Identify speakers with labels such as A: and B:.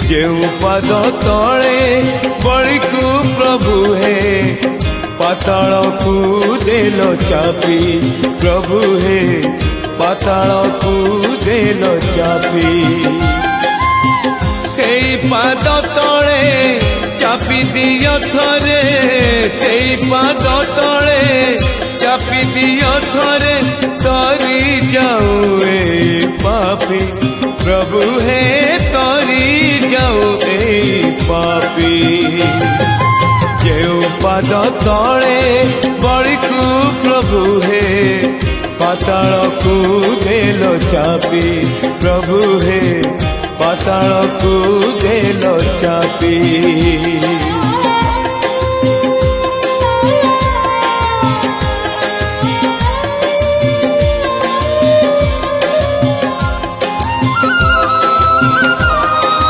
A: जेऊ पाद तले बड़ी को प्रभु हे पाताल को देल चापी प्रभु हे पाताल को देल चापी से पाद तले चापी दियो थरे से पाद तले चापी दियो थरे तरी जाऊ ए पापी प्रभु हे तरी जाऊ ए पापी जेऊ पाद तले बड़ी को प्रभु हे पाताल को देल चापी प्रभु हे पाताल को देल चापी।